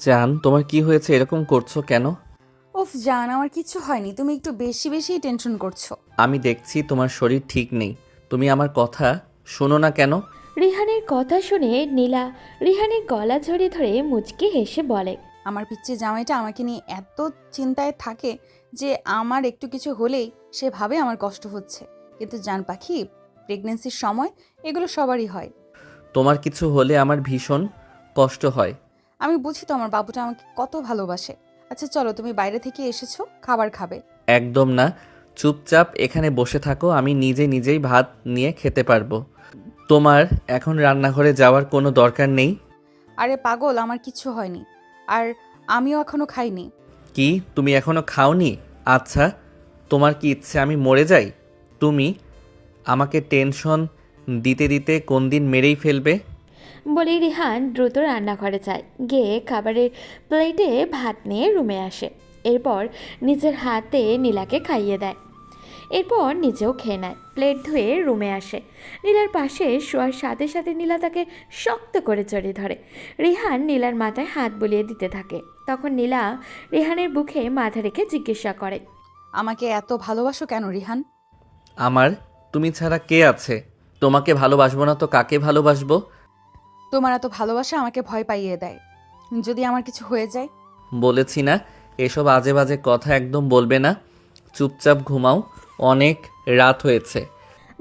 জান, তোমার কি হয়েছে? এরকম করছো কেন? উফ জান, আমার কিচ্ছু হয়নি, তুমি একটু বেশি বেশি টেনশন করছো। আমি দেখছি তোমার শরীর ঠিক নেই। তুমি আমার কথা শোনো না কেন? রিহানের কথা শুনে নীলা রিহানের গলা জড়িয়ে ধরে মুচকি হেসে বলে। আমার পিচ্চি জামাইটা আমাকে নিয়ে এত চিন্তায় থাকে যে আমার একটু কিছু হলেই সে ভাবে আমার কষ্ট হচ্ছে। কিন্তু জান পাখি, প্রেগনেন্সির সময় এগুলো সবারই হয়। তোমার কিছু হলে আমার ভীষণ কষ্ট হয়। আমি বুঝি তো আমার বাবুটা আমাকে কত ভালোবাসে। আচ্ছা চলো, তুমি বাইরে থেকে এসেছো, খাবার খাবে? একদম না। চুপচাপ এখানে বসে থাকো, আমি নিজে নিজেই ভাত নিয়ে খেতে পারবো। তোমার এখন রান্নাঘরে যাওয়ার কোনো দরকার নেই। আরে পাগল, আমার কিচ্ছু হয়নি। আর আমিও এখনো খাইনি। কি, তুমি এখনো খাওনি? আচ্ছা, তোমার কি ইচ্ছে আমি মরে যাই? তুমি আমাকে টেনশন দিতে দিতে কোন দিন মেরেই ফেলবে। বলে রিহান দ্রুত রান্নাঘরে যায়, গিয়ে খাবারের প্লেটে ভাত নিয়ে রুমে আসে। এরপর নিজের হাতে নীলাকে খাইয়ে দেয়। এরপর নিজেও খেয়ে নেয়। প্লেট ধুয়ে রুমে আসে। নীলার পাশে শোয়ার সাথে সাথে নীলা তাকে শক্ত করে জড়িয়ে ধরে। রিহান নীলার মাথায় হাত বুলিয়ে দিতে থাকে। তখন নীলা রিহানের বুকে মাথা রেখে জিজ্ঞাসা করে। আমাকে এত ভালোবাসো কেন রিহান? আমার তুমি ছাড়া কে আছে? তোমাকে ভালোবাসবো না তো কাকে ভালোবাসবো? তোমার এত ভালোবাসা আমাকে ভয় পাইয়ে দেয়। যদি আমার কিছু হয়ে যায়? বলেছি না, এসব আজে বাজে কথা একদম বলবে না। চুপচাপ ঘুমাও, অনেক রাত হয়েছে।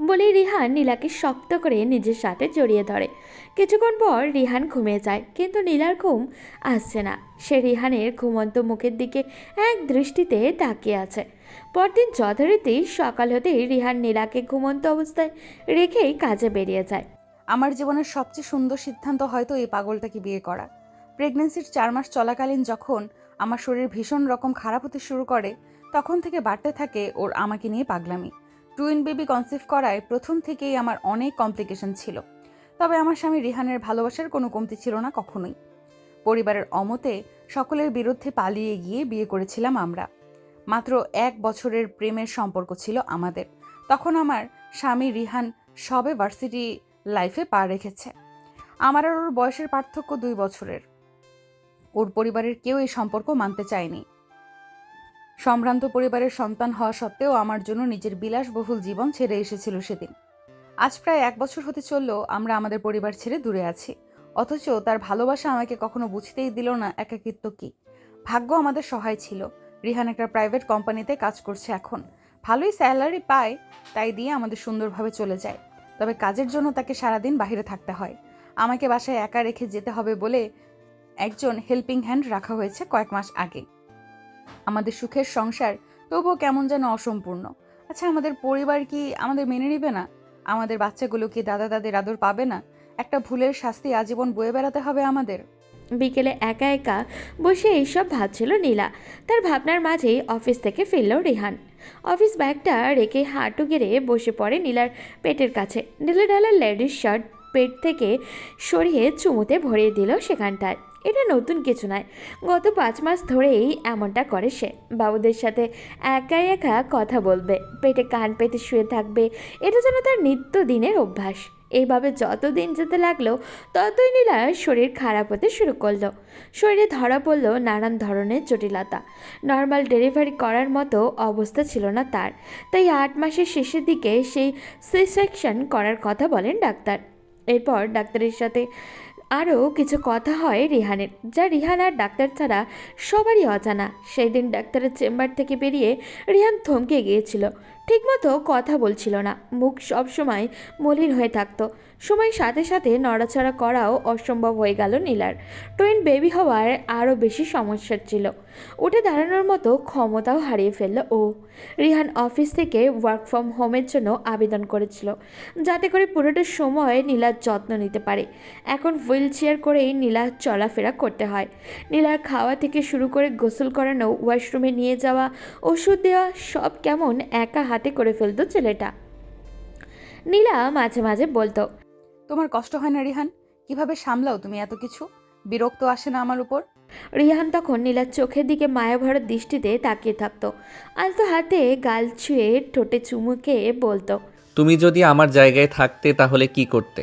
বলে রিহান নীলাকে শক্ত করে নিজের সাথে জড়িয়ে ধরে। কিছুক্ষণ পর রিহান ঘুমিয়ে যায়, কিন্তু নীলার ঘুম আসছে না। সে রিহানের ঘুমন্ত মুখের দিকে এক দৃষ্টিতে তাকিয়ে আছে। পরদিন যথারীতি সকাল হতেই রিহান নীলাকে ঘুমন্ত অবস্থায় রেখেই কাজে বেরিয়ে যায়। আমার জীবনের সবচেয়ে সুন্দর সিদ্ধান্ত হয়তো এই পাগলটাকে বিয়ে করা। প্রেগনেন্সির 4 মাস চলাকালীন যখন আমার শরীর ভীষণ রকম খারাপ হতে শুরু করে, তখন থেকে বাড়তে থাকে ওর আমাকে নিয়ে পাগলামি। টুইন বেবি কনসিভ করায় প্রথম থেকেই আমার অনেক কমপ্লিকেশন ছিল। তবে আমার স্বামী রিহানের ভালোবাসার কোনো কমতি ছিল না কখনোই। পরিবারের অমতে সকলের বিরুদ্ধে পালিয়ে গিয়ে বিয়ে করেছিলাম আমরা। মাত্র 1 বছরের প্রেমের সম্পর্ক ছিল আমাদের। তখন আমার স্বামী রিহান সবে ভার্সিটি লাইফে পা রেখেছে। আমার আর ওর বয়সের পার্থক্য 2 বছরের। ওর পরিবারের কেউ এই সম্পর্ক মানতে চায়নি। সম্ভ্রান্ত পরিবারের সন্তান হওয়া সত্ত্বেও আমার জন্য নিজের বিলাসবহুল জীবন ছেড়ে এসেছিল সেদিন। আজ প্রায় 1 বছর হতে চললো আমরা আমাদের পরিবার ছেড়ে দূরে আছি। অথচ তার ভালোবাসা আমাকে কখনো বুঝতেই দিল না একাকিত্ব কি। ভাগ্য আমাদের সহায় ছিল। রিহান একটা প্রাইভেট কোম্পানিতে কাজ করছে এখন। ভালোই স্যালারি পায়, তাই দিয়ে আমাদের সুন্দরভাবে চলে যায়। তবে কাজের জন্য তাকে সারাদিন বাইরে থাকতে হয়। আমাকে বাসায় একা রেখে যেতে হবে বলে একজন হেল্পিং হ্যান্ড রাখা হয়েছে কয়েক মাস আগে। আমাদের সুখের সংসার তবুও কেমন যেন অসম্পূর্ণ। আচ্ছা, আমাদের পরিবার কি আমাদের মেনে নেবে না? আমাদের বাচ্চাগুলো কি দাদা দাদির আদর পাবে না? একটা ভুলের শাস্তি আজীবন বয়ে বেড়াতে হবে আমাদের? বিকেলে একা একা বসে এইসব ভাবছিল নীলা। তার ভাবনার মাঝেই অফিস থেকে ফিরল রিহান। অফিস ব্যাগটা রেখে হাঁটু গেড়ে বসে পড়ে নীলার পেটের কাছে। নীলা ডালার লেডিস শার্ট পেট থেকে সরিয়ে চুমুতে ভরিয়ে দিল সেখানটায়। এটা নতুন কিছু নয়, গত 5 মাস ধরেই এমনটা করে সে। বাবুদের সাথে একাই একা কথা বলবে, পেটে কান পেতে শুয়ে থাকবে, এটা যেন তার নিত্যদিনের অভ্যাস। এইভাবে যত দিন যেতে লাগলো, ততই নীলার শরীর খারাপ হতে শুরু করলো। শরীরে ধরা পড়লো নানান ধরনের জটিলতা। নর্মাল ডেলিভারি করার মতো অবস্থা ছিল না তার। তাই 8 মাসের শেষের দিকে সেই সি সেকশন করার কথা বলেন ডাক্তার। এরপর ডাক্তারের সাথে আরও কিছু কথা হয় রিহানের, যা রিহান আর ডাক্তার ছাড়া সবারই অজানা। সেই দিন ডাক্তারের চেম্বার থেকে বেরিয়ে রিহান থমকে গিয়েছিল। ঠিকমতো কথা বলছিল না, মুখ সবসময় মলিন হয়ে থাকতো। সময়ের সাথে সাথে নড়াচড়া করাও অসম্ভব হয়ে গেল নীলার। টুইন বেবি হওয়ার আরও বেশি সমস্যা ছিল। উঠে দাঁড়ানোর মতো ক্ষমতাও হারিয়ে ফেলল ও। রিহান অফিস থেকে ওয়ার্ক ফ্রম হোমের জন্য আবেদন করেছিল, যাতে করে পুরোটা সময় নীলার যত্ন নিতে পারে। এখন হুইল চেয়ার করেই নীলা চলাফেরা করতে হয়। নীলার খাওয়া থেকে শুরু করে গোসল করানো, ওয়াশরুমে নিয়ে যাওয়া, ওষুধ দেওয়া, সব কেমন একা হাতে করে ফেলতো ছেলেটা। নীলা মাঝে মাঝে বলতো, তোমার কষ্ট হয় না রিহান? কিভাবে সামলাও তুমি এত কিছু? বিরক্ত আসে না আমার উপর? রিহান তখন নীলার চোখের দিকে মায়াভরা দৃষ্টিতে তাকিয়ে থাকতো। আলতো হাতে গাল ছুঁয়ে ঠোঁটে চুমু খেয়ে বলতো, তুমি যদি আমার জায়গায় থাকতে তাহলে কি করতে?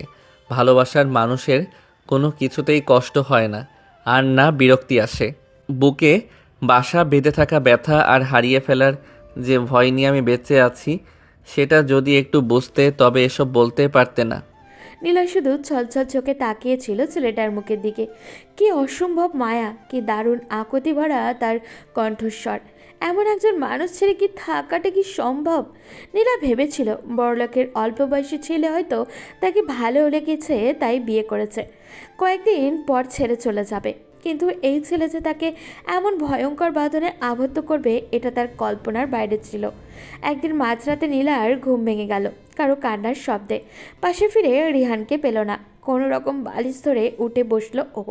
ভালোবাসার মানুষের কোনো কিছুতেই কষ্ট হয় না। আর না বিরক্তি আসে। বুকে বাসা বেঁধে থাকা ব্যথা আর হারিয়ে ফেলার যে ভয় নিয়ে আমি বেঁচে আছি, সেটা যদি একটু বুঝতে তবে এসব বলতে পারতে না। নীলা শুধু ছলছল চোখে তাকিয়েছিল ছেলেটার মুখের দিকে। কি অসম্ভব মায়া, কি দারুণ আকুতি ভরা তার কণ্ঠস্বর। এমন একজন মানুষ ছেড়ে কি থাকাটা কি সম্ভব? নীলা ভেবেছিল বড়লোকের অল্প বয়সী ছেলে হয়তো তাকে ভালো লেগেছে তাই বিয়ে করেছে, কয়েকদিন পর ছেড়ে চলে যাবে। কিন্তু এই ছেলে যে তাকে এমন ভয়ঙ্কর বাঁধনে আবদ্ধ করবে এটা তার কল্পনার বাইরে ছিল। একদিন মাঝরাতে নীলার ঘুম ভেঙে গেল কারো কান্নার শব্দে। পাশে ফিরে রিহানকে পেল না। কোনো রকম বালিশ ধরে উঠে বসলো ও।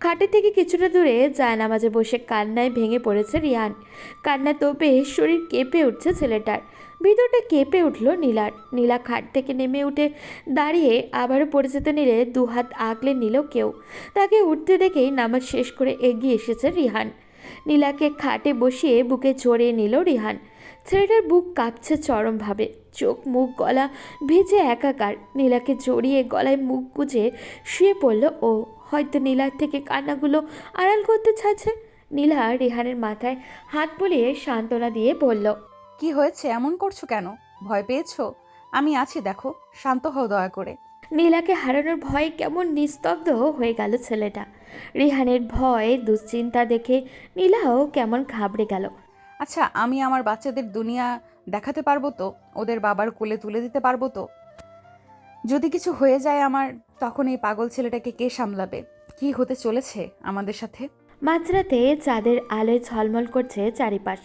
খাটের থেকে কিছুটা দূরে জায়নামাজে বসে কান্নায় ভেঙে পড়েছে রিহান। কান্না তোপে শরীর কেঁপে উঠছে ছেলেটার। ভিতরটা কেঁপে উঠল নীলার। নীলা খাট থেকে নেমে উঠে দাঁড়িয়ে আবারও পড়ে যেতে নিলে দুহাত আগলে নিল কেউ। তাকে উঠতে দেখেই নামাজ শেষ করে এগিয়ে এসেছে রিহান। নীলাকে খাটে বসিয়ে বুকে জড়িয়ে নিল রিহান। ছেলেটার বুক কাঁপছে চরমভাবে, চোখ মুখ গলা ভিজে একাকার। নীলাকে জড়িয়ে গলায় মুখ গুজে শুয়ে পড়ল ও। হয়তো নীলার থেকে কান্নাগুলো আড়াল করতে চাচ্ছে। নীলা রিহানের মাথায় হাত বুলিয়ে সান্ত্বনা দিয়ে বলল, কি হয়েছে, এমন করছো কেন? ভয় পেয়েছো? আমি আছি, দেখো, শান্ত হও দয়া করে। নীলাকে হারানোর ভয়ে কেমন নিস্তব্ধ হয়ে গেল ছেলেটা। রিহানের ভয় দুশ্চিন্তা দেখে নীলাও কেমন ঘাবড়ে গেল। আচ্ছা, আমি আমার বাচ্চাদের দুনিয়া দেখাতে পারবো তো? ওদের বাবার কোলে তুলে দিতে পারবো তো? যদি কিছু হয়ে যায় আমার, তখন এই পাগল ছেলেটাকে কে সামলাবে? কি হতে চলেছে আমাদের সাথে? মাঝরাতে চাঁদের আলোয় ঝলমল করছে চারিপাশ।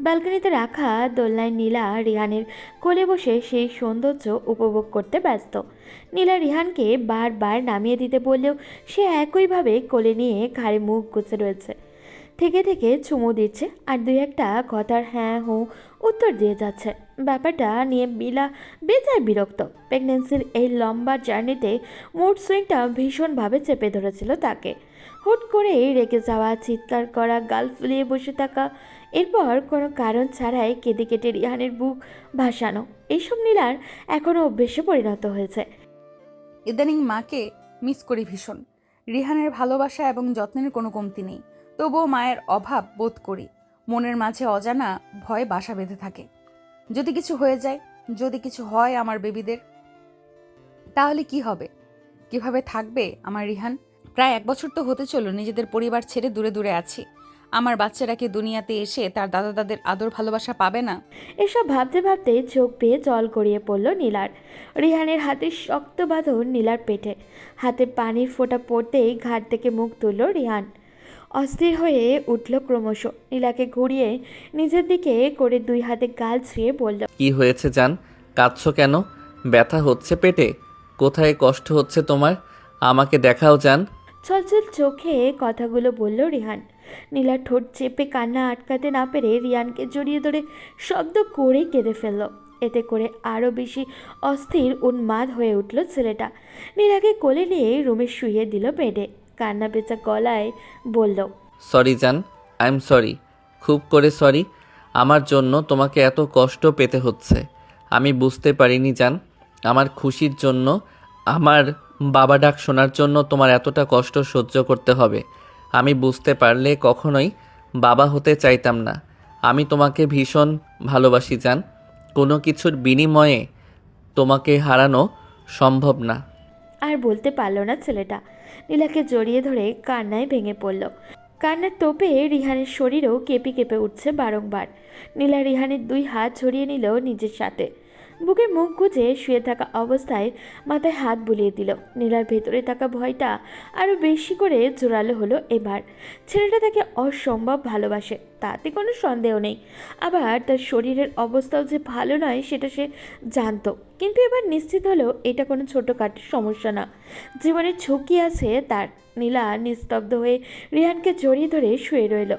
ব্যালকনিতে রাখা দোলনায় নীলা রিহানের কোলে বসে সেই সৌন্দর্য উপভোগ করতে ব্যস্ত। নীলা রিহানকে বারবার নামিয়ে দিতে বললেও সে একইভাবে কোলে নিয়ে ঘাড়ে মুখ গুজে রয়েছে। থেকে থেকে চুমু দিচ্ছে আর দুই একটা কথার হ্যাঁ হুঁ উত্তর দিয়ে যাচ্ছে। ব্যাপারটা নিয়ে নীলা বেজায় বিরক্ত। প্রেগনেন্সির এই লম্বা জার্নিতে মুড সুইংটা ভীষণভাবে চেপে ধরেছিল তাকে। হুট করেই রেগে যাওয়া, চিৎকার করা, গাল ফুলিয়ে বসে থাকা, এরপর কোনো কারণ ছাড়াই কেঁদে কেটে রিহানের বুক ভাসানো, এইসব নীলার এখনও অভ্যেসে পরিণত হয়েছে। ইদানিং মাকে মিস করি ভীষণ। রিহানের ভালোবাসা এবং যত্নের কোনো কমতি নেই, তবুও মায়ের অভাব বোধ করি। মনের মাঝে অজানা ভয় বাসা বেঁধে থাকে। যদি কিছু হয়ে যায়, যদি কিছু হয় আমার বেবিদের, তাহলে কি হবে? কিভাবে থাকবে আমার রিহান? প্রায় 1 বছর তো হতে চলো নিজেদের পরিবার ছেড়ে দূরে দূরে আছি। আমার বাচ্চারা কি দুনিয়াতে এসে তার দাদা দাদের আদর ভালোবাসা পাবে না? এসব ভাবতে ভাবতে চোখ বেয়ে জল গড়িয়ে পড়ল নীলার। রিহানের হাতে শক্ত বাঁধন নীলার পেটে। হাতে পানির ফোঁটা পড়তেই ঘাট থেকে মুখ তুলল রিহান। অস্থির হয়ে উঠল ক্রমশ। নীলাকে ঘুরিয়ে নিজের দিকে করে দুই হাতে গাল ছুঁয়ে বলল, কি হয়েছে জান? কাঁদছো কেন? ব্যথা হচ্ছে পেটে? কোথায় কষ্ট হচ্ছে তোমার? আমাকে দেখাও জান। ছলছল চোখে কথাগুলো বলল রিহান। নীলা ঠোঁট চেপে কান্না আটকাতে না পেরে রিয়ানকে জড়িয়ে ধরে শব্দ করে কেঁদে ফেলল। এতে করে আরও বেশি অস্থির উন্মাদ হয়ে উঠল ছেলেটা। নীলাকে কোলে নিয়ে রুমে শুইয়ে দিল বেডে। কান্না বেচা গলায় বলল, সরি জান, আই এম সরি, খুব করে সরি। আমার জন্য তোমাকে এত কষ্ট পেতে হচ্ছে। আমি বুঝতে পারিনি জান। আমার খুশির জন্য, আমার বাবা ডাক শোনার জন্য তোমার এতটা কষ্ট সহ্য করতে হবে। আমি বুঝতে পারলে কখনোই বাবা হতে চাইতাম না। আমি তোমাকে ভীষণ ভালোবাসি জান। কোনো কিছুর বিনিময়ে তোমাকে হারানো সম্ভব না। আর বলতে পারল না ছেলেটা। নীলাকে জড়িয়ে ধরে কান্নায় ভেঙে পড়ল। কান্নার তোপে রিহানের শরীরও কেঁপে কেঁপে উঠছে বারংবার। নীলা রিহানের দুই হাত ছড়িয়ে নিল নিজের সাথে। বুকে মুখ গুজে শুয়ে থাকা অবস্থায় মাথায় হাত বুলিয়ে দিল। নীলার ভেতরে থাকা ভয়টা আরও বেশি করে জোরালো হলো এবার। ছেলেটা তাকে অসম্ভব ভালোবাসে, তাতে কোনো সন্দেহ নেই। আবার তার শরীরের অবস্থাও যে ভালো নয় সেটা সে জানতো। কিন্তু এবার নিশ্চিত হলো এটা কোনো ছোটোখাটো সমস্যা না, জীবনের ঝুঁকি আছে তার। নীলা নিস্তব্ধ হয়ে রিহানকে জড়িয়ে ধরে শুয়ে রইল।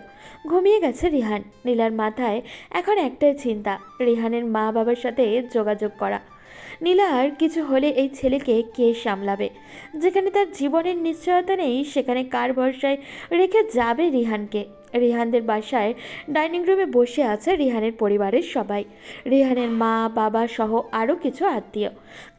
ঘুমিয়ে গেছে রিহান। নীলার মাথায় এখন একটাই চিন্তা, রিহানের মা বাবার সাথে যোগাযোগ করা। নীলার কিছু হলে এই ছেলেকে কে সামলাবে? যেখানে তার জীবনের নিশ্চয়তা নেই সেখানে কার ভরসায় রেখে যাবে রিহানকে? রিহানদের বাসায় ডাইনিং রুমে বসে আছে রিহানের পরিবারের সবাই, রিহানের মা বাবা সহ আরও কিছু আত্মীয়।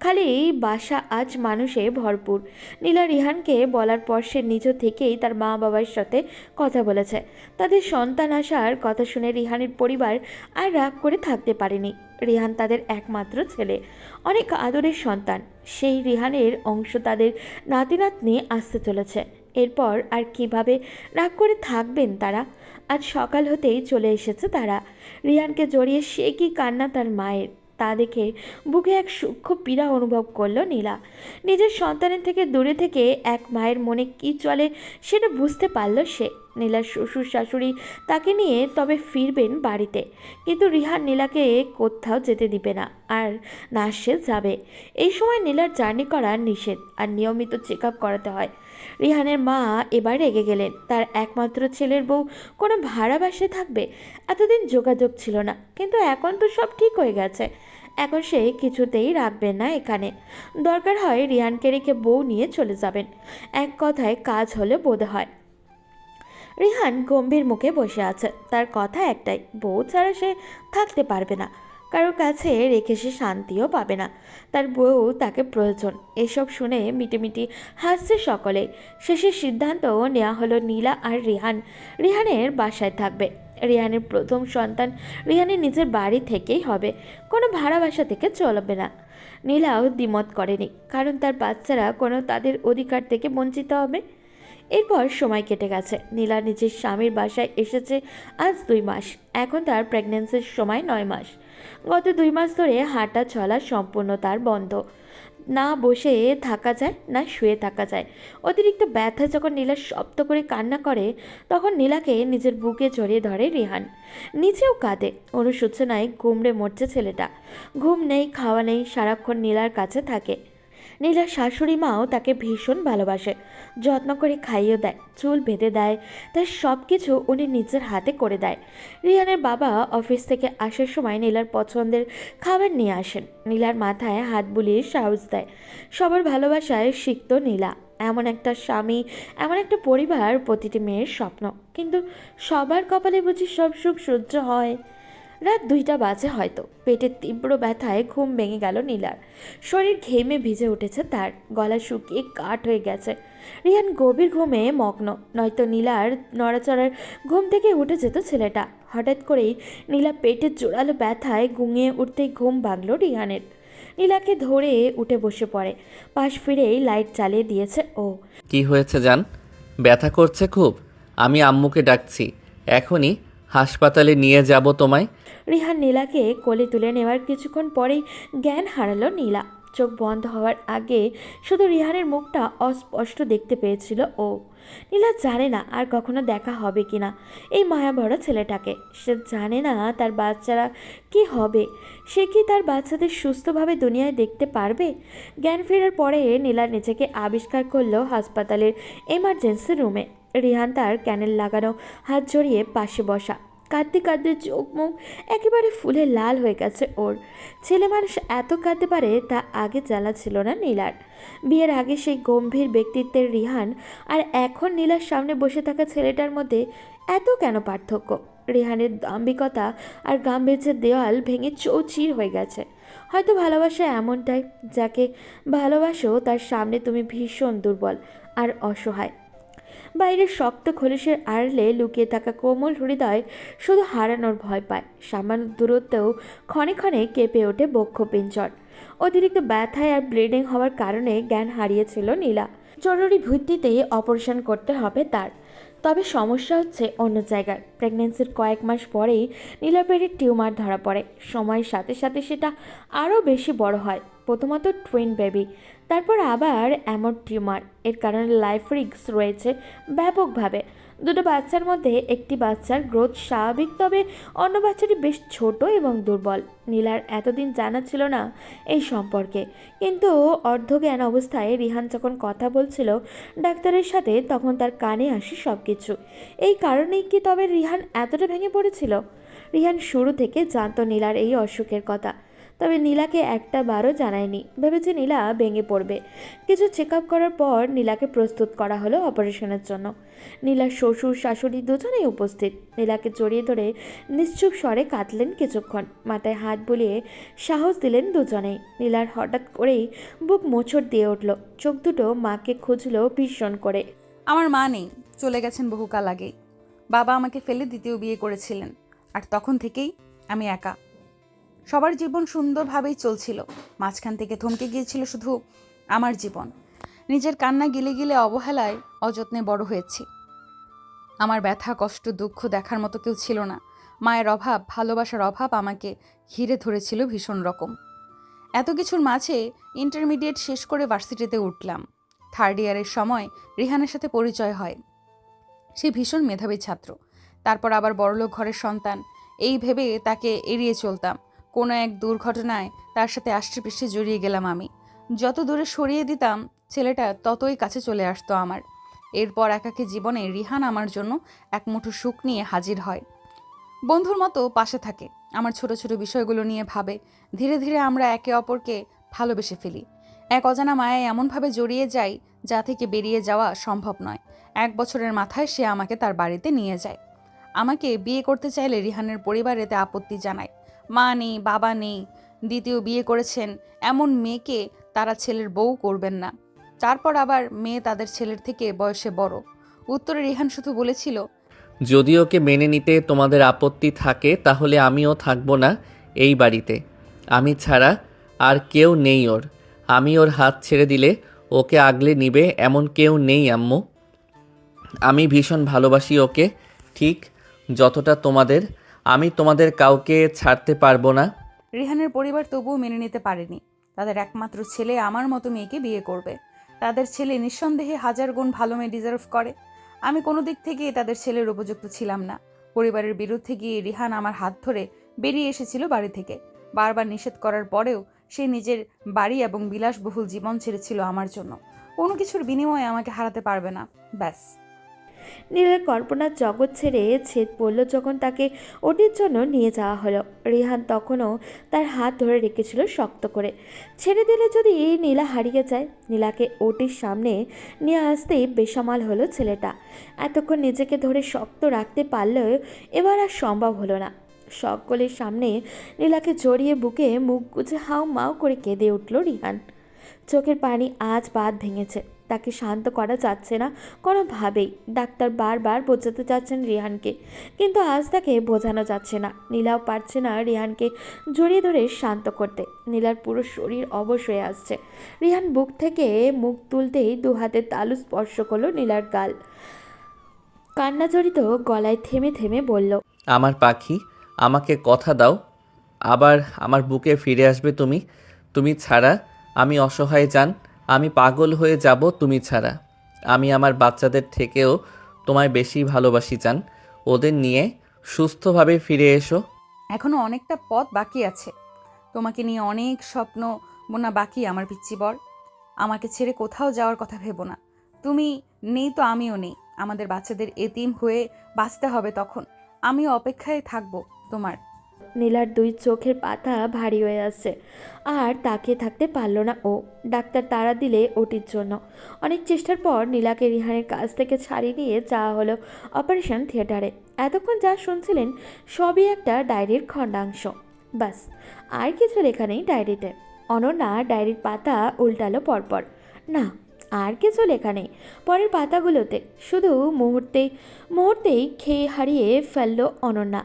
খালি বাসা আজ মানুষে ভরপুর। নীলা রিহানকে বলার পর সে নিজ থেকেই তার মা বাবার সাথে কথা বলেছে। তাদের সন্তান আসার কথা শুনে রিহানের পরিবার আর রাগ করে থাকতে পারেনি। রিহান তাদের একমাত্র ছেলে, অনেক আদরের সন্তান। সেই রিহানের অংশ তাদের নাতি নাতনি আসতে চলেছে। এরপর আর কিভাবে রাগ করে থাকবেন তারা? আজ সকাল হতেই চলে এসেছে তারা। রিহানকে জড়িয়ে সে কি কান্না তার মায়ের, তা দেখে বুকে এক সূক্ষ্ম পীড়া অনুভব করলো নীলা। নিজের সন্তানের থেকে দূরে থেকে এক মায়ের মনে কি চলে সেটা বুঝতে পারল সে। নীলার শ্বশুর শাশুড়ি তাকে নিয়ে তবে ফিরবেন বাড়িতে, কিন্তু রিহান নীলাকে কোথাও যেতে দিবে না, আর না সে যাবে। এই সময় নীলার জার্নি করা নিষেধ, আর নিয়মিত চেক আপ করাতে হয়। রিহানের মা এবার রেগে গেলেন। তার একমাত্র ছেলের বউ কোনো ভাড়া বাসায় থাকবে? এতদিন যোগাযোগ ছিল না, কিন্তু এখন তো সব ঠিক হয়ে গেছে। এখন সে কিছুতেই রাখবেন না এখানে। দরকার হয় রিহানকে রেখে বউ নিয়ে চলে যাবেন। এক কথায় কাজ হলে বোধ হয়। রিহান গম্ভীর মুখে বসে আছে। তার কথা একটাই, বউ ছাড়া সে থাকতে পারবে না, কারোর কাছে রেখে সে শান্তিও পাবে না। তার বউ তাকে প্রয়োজন। এসব শুনে মিটিমিটি হাসছে সকলে। শেষের সিদ্ধান্ত নেওয়া হলো নীলা আর রিহানের বাসায় থাকবে। রিহানের প্রথম সন্তান রিহানের নিজের বাড়ি থেকেই হবে, কোনো ভাড়া বাসা থেকে চলবে না। নীলাও দ্বিমত করেনি, কারণ তার বাচ্চারা কোনো তাদের অধিকার থেকে বঞ্চিত হবে। এরপর সময় কেটে গেছে। নীলা নিজের স্বামীর বাসায় এসেছে আজ 2 মাস। এখন তার প্রেগন্যান্সির সময় 9 মাস। গত 2 মাস ধরে হাঁটা চলা সম্পূর্ণ তার বন্ধ। না বসে থাকা যায়, না শুয়ে থাকা যায়। অতিরিক্ত ব্যথা যখন নীলা শব্দ করে কান্না করে, তখন নীলাকে নিজের বুকে জড়িয়ে ধরে রিহান। নিচেও কাঁদে। অনুশোচনায় গুমড়ে মরছে ছেলেটা। ঘুম নেই, খাওয়া নেই, সারাক্ষণ নীলার কাছে থাকে। নীলার শাশুড়ি মাও তাকে ভীষণ ভালোবাসে, যত্ন করে খাইয়ে দেয়, চুল বেঁধে দেয়, তার সব কিছু উনি নিজের হাতে করে দেয়। রিহানের বাবা অফিস থেকে আসার সময় নীলার পছন্দের খাবার নিয়ে আসেন। নীলার মাথায় হাত বুলিয়ে সাহস দেয়। সবার ভালোবাসায় সিক্ত নীলা। এমন একটা স্বামী, এমন একটা পরিবার প্রতিটি মেয়ের স্বপ্ন। কিন্তু সবার কপালে বুঝি সব সুখ সহ্য হয়? রাত 2টা বাজে হয়তো। পেটের তীব্র ব্যথায় ঘুম ভেঙে গেল নীলার। শরীর ঘেমে ভিজে উঠেছে তার, গলা শুকিয়ে কাঠ হয়ে গেছে। রিহান গভীর ঘুমে মগ্ন, নয়তো নীলার নড়াচড়ার ঘুম থেকে উঠে যেত ছেলেটা। হঠাৎ করেই নীলা পেটের জোরালো ব্যথায় গুঙিয়ে উঠতেই ঘুম ভাঙল রিহানের। নীলাকে ধরে উঠে বসে পড়ে। পাশ ফিরেই লাইট চালিয়ে দিয়েছে ও। কি হয়েছে জান? ব্যথা করছে খুব? আমি আম্মুকে ডাকছি, এখনই হাসপাতালে নিয়ে যাব তোমায়। রিহান নীলাকে কোলে তুলে নেওয়ার কিছুক্ষণ পরেই জ্ঞান হারালো নীলা। চোখ বন্ধ হওয়ার আগে শুধু রিহানের মুখটা অস্পষ্ট দেখতে পেয়েছিল ও। নীলা জানে না আর কখনো দেখা হবে কি না এই মায়াভরা ছেলেটাকে। সে জানে না তার বাচ্চারা কি হবে। সে কি তার বাচ্চাদের সুস্থভাবে দুনিয়ায় দেখতে পারবে? জ্ঞান ফেরার পরে নীলা নিজেকে আবিষ্কার করলো হাসপাতালের এমার্জেন্সি রুমে। রিহান তার ক্যানেল লাগানো হাত জড়িয়ে পাশে বসা। কাঁদতে কাঁদতে চোখ মুখ একেবারে ফুলে লাল হয়ে গেছে ওর। ছেলে মানুষ এত কাঁদতে পারে তা আগে জানা ছিল না নীলার। বিয়ের আগে সেই গম্ভীর ব্যক্তিত্বের রিহান আর এখন নীলার সামনে বসে থাকা ছেলেটার মধ্যে এত কেন পার্থক্য? রিহানের দাম্ভিকতা আর গাম্ভীর্যের দেওয়াল ভেঙে চৌচির হয়ে গেছে। হয়তো ভালোবাসা এমনটাই, যাকে ভালোবাসো তার সামনে তুমি ভীষণ দুর্বল আর অসহায়। বাইরের শক্ত খোলসের আড়ালে লুকিয়ে থাকা কোমল হৃদয় শুধু হারানোর ভয় পায়। সামান্য দূরত্বেও ক্ষণে ক্ষণে কেঁপে ওঠে বক্ষপিঞ্জর। অতিরিক্ত ব্যথায় আর ব্লিডিং হওয়ার কারণে জ্ঞান হারিয়েছিল নীলা। জরুরি ভিত্তিতে অপারেশন করতে হবে তার। তবে সমস্যা হচ্ছে অন্য জায়গায়। প্রেগন্যান্সির কয়েক মাস পরেই নীলার পেটে টিউমার ধরা পড়ে। সময়ের সাথে সাথে সেটা আরও বেশি বড় হয়। প্রথমত টুইন বেবি, তারপর আবার এমন টিউমার। এর কারণে লাইফ রিস্ক রয়েছে ব্যাপকভাবে। দুটো বাচ্চার মধ্যে একটি বাচ্চার গ্রোথ স্বাভাবিক, তবে অন্য বাচ্চাটি বেশ ছোট এবং দুর্বল। নীলার এতদিন জানা ছিল না এই সম্পর্কে, কিন্তু অর্ধজ্ঞান অবস্থায় রিহান যখন কথা বলছিল ডাক্তারের সাথে, তখন তার কানে আসে সব কিছু। এই কারণেই কি তবে রিহান এতটা ভেঙে পড়েছিল? রিহান শুরু থেকে জানতো নীলার এই অসুখের কথা। তবে নীলাকে একটা বারও জানায়নি। ভেবেছে নীলা ভেঙে পড়বে। কিছু চেক আপ করার পর নীলাকে প্রস্তুত করা হলো অপারেশনের জন্য। নীলার শ্বশুর শাশুড়ি দুজনেই উপস্থিত। নীলাকে জড়িয়ে ধরে নিশ্চুপ স্বরে কাঁদলেন কিছুক্ষণ, মাথায় হাত বুলিয়ে সাহস দিলেন দুজনেই। নীলার হঠাৎ করেই বুক মোচড় দিয়ে উঠল, চোখ দুটো মাকে খুঁজল ভীষণ করে। আমার মা নেই, চলে গেছেন বহুকাল আগেই। বাবা আমাকে ফেলে দ্বিতীয় বিয়ে করেছিলেন, আর তখন থেকেই আমি একা। সবার জীবন সুন্দরভাবেই চলছিল, মাঝখান থেকে থমকে গিয়েছিল শুধু আমার জীবন। নিজের কান্না গিলে গিলে অবহেলায় অযত্নে বড় হয়েছি। আমার ব্যথা কষ্ট দুঃখ দেখার মতো কেউ ছিল না। মায়ের অভাব ভালোবাসার অভাব আমাকে ঘিরে ধরেছিল ভীষণ রকম। এত কিছুর মাঝে ইন্টারমিডিয়েট শেষ করে ভার্সিটিতে উঠলাম। থার্ড ইয়ারের সময় রিহানের সাথে পরিচয় হয়। সে ভীষণ মেধাবী ছাত্র, তারপর আবার বড়লোক ঘরের সন্তান, এই ভেবে তাকে এড়িয়ে চলতাম। কোনো এক দুর্ঘটনায় তার সাথে আষ্টেপৃষ্ঠে জড়িয়ে গেলাম আমি। যত দূরে সরিয়ে দিতাম ছেলেটা ততই কাছে চলে আসতো আমার। এরপর একাকী জীবনে রিহান আমার জন্য এক মুঠো সুখ নিয়ে হাজির হয়। বন্ধুর মতো পাশে থাকে, আমার ছোট ছোট বিষয়গুলো নিয়ে ভাবে। ধীরে ধীরে আমরা একে অপরকে ভালোবেসে ফেলি। এক অজানা মায়ায় এমনভাবে জড়িয়ে যাই যা থেকে বেরিয়ে যাওয়া সম্ভব নয়। 1 বছরের মাথায় সে আমাকে তার বাড়িতে নিয়ে যায়। আমাকে বিয়ে করতে চাইলে রিহানের পরিবার এতে আপত্তি জানায়। মা নেই, বাবা নেই, দ্বিতীয় বিয়ে করেছেন, এমন মেয়েকে তারা ছেলের বউ করবেন না। তারপর আবার মেয়ে তাদের ছেলের থেকে বয়সে বড়। উত্তরে রিহান শুধু বলেছিল, যদি ওকে মেনে নিতে তোমাদের আপত্তি থাকে তাহলে আমিও থাকবো না এই বাড়িতে। আমি ছাড়া আর কেউ নেই ওর। আমি ওর হাত ছেড়ে দিলে ওকে আগলে নিবে এমন কেউ নেই আম্মু। আমি ভীষণ ভালোবাসি ওকে, ঠিক যতটা তোমাদের। আমি তোমাদের কাউকে ছাড়তে পারবো না। রিহানের পরিবার তবুও মেনে নিতে পারেনি। তাদের একমাত্র ছেলে আমার মতো মেয়েকে বিয়ে করবে। তাদের ছেলে নিঃসন্দেহে 1000 গুণ ভালো মেয়ে ডিজার্ভ করে। আমি কোনো দিক থেকেই তাদের ছেলের উপযুক্ত ছিলাম না। পরিবারের বিরুদ্ধে গিয়ে রিহান আমার হাত ধরে বেরিয়ে এসেছিল বাড়ি থেকে। বারবার নিষেধ করার পরেও সে নিজের বাড়ি এবং বিলাসবহুল জীবন ছেড়েছিল আমার জন্য। কোনো কিছুর বিনিময়ে আমাকে হারাতে পারবে না, ব্যাস। নীলার কল্পনার জগৎ ছেড়ে ছেদ পড়ল যখন তাকে ওটির জন্য নিয়ে যাওয়া হলো। রিহান তখনও তার হাত ধরে রেখেছিল শক্ত করে। ছেড়ে দিলে যদি নীলা হারিয়ে যায়। নীলাকে ওটির সামনে নিয়ে আসতেই বেসামাল হলো ছেলেটা। এতক্ষণ নিজেকে ধরে শক্ত রাখতে পারলেও এবার আর সম্ভব হলো না। সকলের সামনে নীলাকে জড়িয়ে বুকে মুখ গুজে হাউ মাউ করে কেঁদে উঠল রিহান। চোখের পানি আজ বাদ ভেঙেছে। তাকে শান্ত করা যাচ্ছে না কোনোভাবেই। ডাক্তার বারবার বোঝাতে চাচ্ছেন রিহানকে, কিন্তু আজ তাকে বোঝানো যাচ্ছে না। নীলাও পারছে না রিহানকে জড়িয়ে ধরে শান্ত করতে। নীলার পুরো শরীর অবশ হয়ে আসছে। রিহান বুক থেকে মুখ তুলতেই 2 হাতের তালু স্পর্শ করলো নীলার গাল। কান্না জড়িত গলায় থেমে থেমে বলল, আমার পাখি, আমাকে কথা দাও, আবার আমার বুকে ফিরে আসবে তুমি। তুমি ছাড়া আমি অসহায় জান, আমি পাগল হয়ে যাব তুমি ছাড়া। আমি আমার বাচ্চাদের থেকেও তোমায় বেশি ভালোবাসি জান। ওদের নিয়ে সুস্থভাবে ফিরে এসো। এখনো অনেকটা পথ বাকি আছে। তোমাকে নিয়ে অনেক স্বপ্ন বোনা বাকি আমার পিচ্চি বর। আমাকে ছেড়ে কোথাও যাওয়ার কথা ভেবো না। তুমি নেই তো আমিও নেই। আমাদের বাচ্চাদের এতিম হয়ে বাঁচতে হবে তখন। আমিও অপেক্ষায় থাকবো তোমার। নীলার 2 চোখের পাতা ভারী হয়ে আসছে। আর তাকিয়ে থাকতে পারল না ও। ডাক্তার তাড়া দিলে ওটির জন্য। অনেক চেষ্টার পর নীলাকে রিহানের কাছ থেকে ছাড়িয়ে নিয়ে যাওয়া হলো অপারেশন থিয়েটারে। এতক্ষণ যা শুনছিলেন সবই একটা ডায়েরির খণ্ডাংশ, বাস। আর কিছু লেখা নেই ডায়েরিতে। অনন্যা ডায়েরির পাতা উল্টালো পরপর। না, আর কিছু লেখা নেই পরের পাতাগুলোতে। শুধু মুহূর্তেই খেয়ে হারিয়ে ফেলল অনন্যা।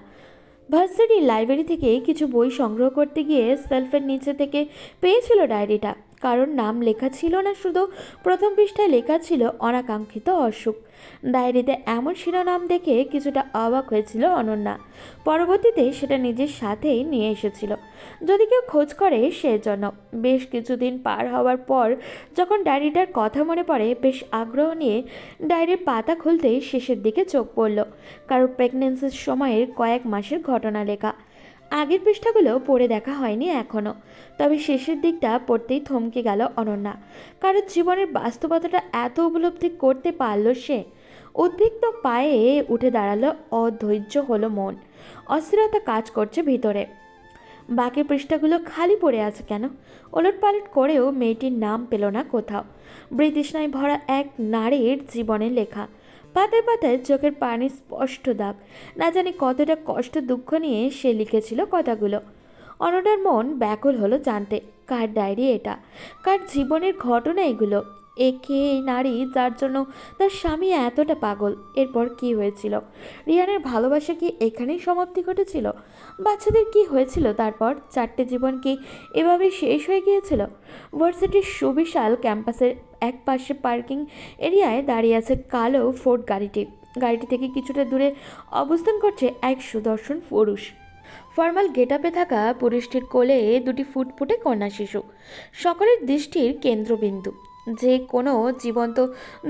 ভার্সিটির লাইব্রেরি থেকে কিছু বই সংগ্রহ করতে গিয়ে সেলফের নিচে থেকে পেয়েছিল ডায়েরিটা। কারোর নাম লেখা ছিল না, শুধু প্রথম পৃষ্ঠায় লেখা ছিল অনাকাঙ্ক্ষিত অসুখ। ডায়েরিতে এমন শিরোনাম দেখে কিছুটা অবাক হয়েছিল অনন্যা। পরবর্তীতে সেটা নিজের সাথেই নিয়ে এসেছিল, যদি কেউ খোঁজ করে সেজন্য। বেশ কিছুদিন পার হওয়ার পর যখন ডায়েরিটার কথা মনে পড়ে, বেশ আগ্রহ নিয়ে ডায়েরির পাতা খুলতেই শেষের দিকে চোখ পড়ল। কারোর প্রেগনেন্সির সময়ের কয়েক মাসের ঘটনা লেখা। আগের পৃষ্ঠাগুলো পড়ে দেখা হয়নি এখনও, তবে শেষের দিকটা পড়তেই থমকে গেল অনন্যা। কারণ জীবনের বাস্তবতাটা এত উপলব্ধি করতে পারল সে। উদ্বিগ্ন পায়ে উঠে দাঁড়ালো, অধৈর্য হলো মন, অস্থিরতা কাজ করছে ভিতরে। বাকি পৃষ্ঠাগুলো খালি পড়ে আছে কেন? ওলটপালট করেও মেয়েটির নাম পেল না কোথাও। বৃতৃষ্ণায় ভরা এক নারীর জীবনের লেখা, পাতায় পাতায় চোখের পানি স্পষ্ট দাগ। না জানি কতটা কষ্ট দুঃখ নিয়ে সে লিখেছিল কথাগুলো। অনড়ার মন ব্যাকুল হলো জানতে কার ডায়েরি এটা, কার জীবনের ঘটনা এগুলো। একে এই নারী যার জন্য তার স্বামী এতটা পাগল। এরপর কি হয়েছিল? রিয়ানের ভালোবাসা কি এখানেই সমাপ্তি ঘটেছিল? বাচ্চাদের কি হয়েছিল তারপর? 4টে জীবন কি এভাবে শেষ হয়ে গিয়েছিল? ভার্সিটির সুবিশাল ক্যাম্পাসের এক পাশে পার্কিং এরিয়ায় দাঁড়িয়ে আছে কালো ফোর্ড গাড়িটি। গাড়িটি থেকে কিছুটা দূরে অবস্থান করছে এক সুদর্শন পুরুষ। ফর্মাল গেটআপে থাকা পুরুষটির কোলে দুটি ফুটফুটে কন্যা শিশু, সকলের দৃষ্টির কেন্দ্রবিন্দু। যে কোনো জীবন্ত